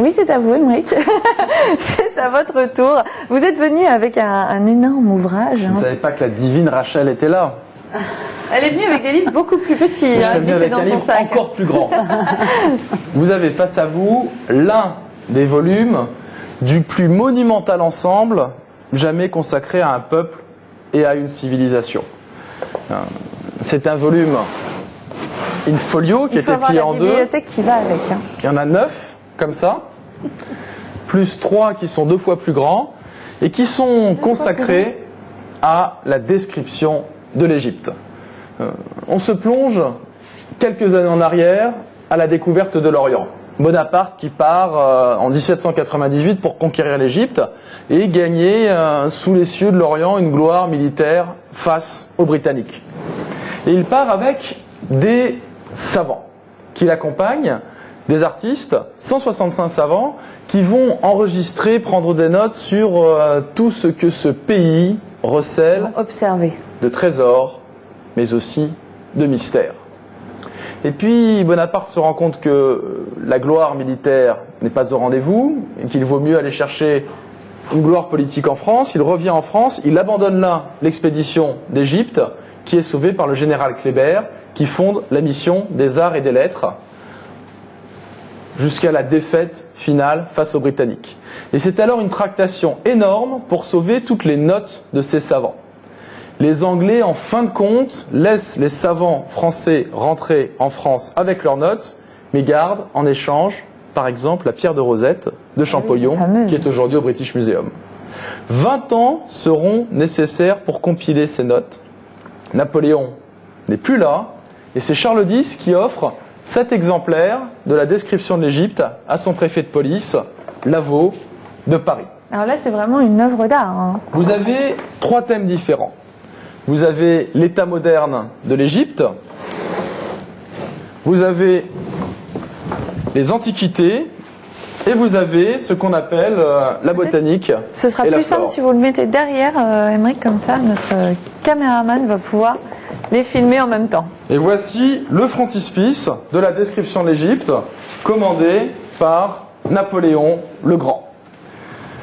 Oui, c'est à vous, Émeric. C'est à votre tour. Vous êtes venu avec un énorme ouvrage. Je ne savais pas que la divine Rachel était là. Elle est venue avec des livres beaucoup plus petits. Je suis venu avec un livre encore plus grand. Vous avez face à vous l'un des volumes du plus monumental ensemble jamais consacré à un peuple et à une civilisation. C'est un volume in folio qui était plié en deux. Il faut avoir la bibliothèque qui va avec. Il y en a 9 comme ça, plus 3 qui sont 2 fois plus grands et qui sont consacrés à la description de l'Égypte. On se plonge quelques années en arrière à la découverte de l'Orient. Bonaparte qui part en 1798 pour conquérir l'Égypte et gagner sous les cieux de l'Orient une gloire militaire face aux Britanniques. Et il part avec des savants qui l'accompagnent, des artistes, 165 savants, qui vont enregistrer, prendre des notes sur tout ce que ce pays recèle de trésors, mais aussi de mystères. Et puis Bonaparte se rend compte que la gloire militaire n'est pas au rendez-vous, et qu'il vaut mieux aller chercher une gloire politique en France. Il revient en France, il abandonne là l'expédition d'Égypte, qui est sauvée par le général Kléber, qui fonde la mission des arts et des lettres, jusqu'à la défaite finale face aux Britanniques. Et c'est alors une tractation énorme pour sauver toutes les notes de ces savants. Les Anglais, en fin de compte, laissent les savants français rentrer en France avec leurs notes, mais gardent en échange, par exemple, la pierre de Rosette de Champollion, qui est aujourd'hui au British Museum. 20 ans seront nécessaires pour compiler ces notes. Napoléon n'est plus là, et c'est Charles X qui offre 7 exemplaires de la description de l'Égypte à son préfet de police, Lavaux, de Paris. Alors là, c'est vraiment une œuvre d'art. Vous avez 3 thèmes différents. Vous avez l'état moderne de l'Égypte, vous avez les antiquités, et vous avez ce qu'on appelle la botanique. Ce sera plus simple si vous le mettez derrière, Émeric, comme ça, notre caméraman va pouvoir les filmer en même temps. Et voici le frontispice de la description de l'Égypte, commandé par Napoléon le Grand.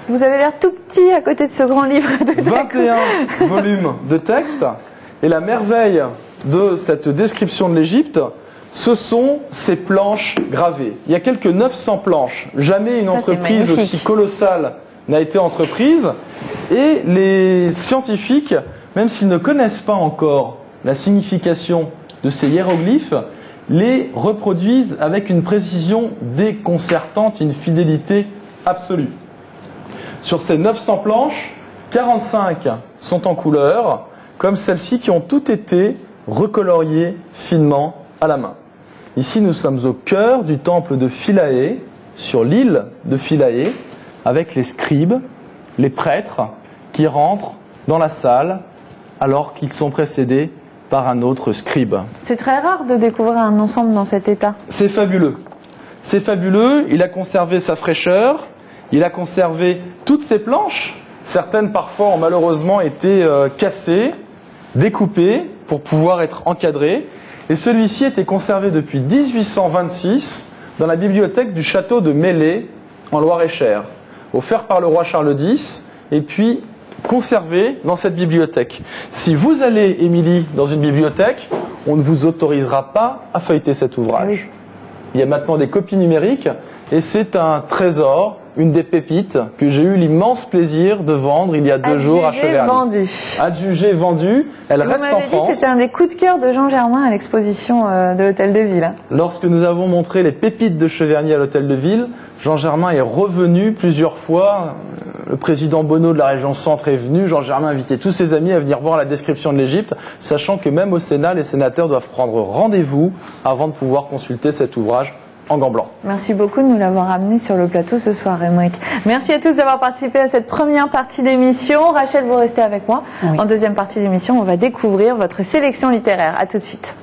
Vous avez l'air tout petit à côté de ce grand livre de texte. 21 volumes de texte. Et la merveille de cette description de l'Égypte, ce sont ces planches gravées. Il y a quelques 900 planches. Jamais une entreprise aussi colossale n'a été entreprise. Et les scientifiques, même s'ils ne connaissent pas encore la signification de ces hiéroglyphes, les reproduisent avec une précision déconcertante, une fidélité absolue. Sur ces 900 planches, 45 sont en couleur, comme celles-ci qui ont toutes été recoloriées finement à la main. Ici, nous sommes au cœur du temple de Philae, sur l'île de Philae, avec les scribes, les prêtres, qui rentrent dans la salle alors qu'ils sont précédés par un autre scribe. C'est très rare de découvrir un ensemble dans cet état. C'est fabuleux. C'est fabuleux, il a conservé sa fraîcheur, il a conservé toutes ses planches. Certaines parfois ont malheureusement été cassées, découpées pour pouvoir être encadrées. Et celui-ci était conservé depuis 1826 dans la bibliothèque du château de Mélé en Loir-et-Cher, offert par le roi Charles X et puis conservé dans cette bibliothèque. Si vous allez, Émilie, dans une bibliothèque, on ne vous autorisera pas à feuilleter cet ouvrage. Oui. Il y a maintenant des copies numériques et c'est un trésor, une des pépites que j'ai eu l'immense plaisir de vendre il y a 2 jours à Cheverny. Adjugée, vendue, elle reste en France. C'était un des coups de cœur de Jean Germain à l'exposition de l'Hôtel de Ville. Lorsque nous avons montré les pépites de Cheverny à l'Hôtel de Ville, Jean Germain est revenu plusieurs fois. Le président Bonneau de la région Centre est venu. Jean Germain a invité tous ses amis à venir voir la description de l'Égypte, sachant que même au Sénat, les sénateurs doivent prendre rendez-vous avant de pouvoir consulter cet ouvrage en gants blancs. Merci beaucoup de nous l'avoir amené sur le plateau ce soir, Émeric. Merci à tous d'avoir participé à cette première partie d'émission. Rachel, vous restez avec moi. Oui. En deuxième partie d'émission, on va découvrir votre sélection littéraire. À tout de suite.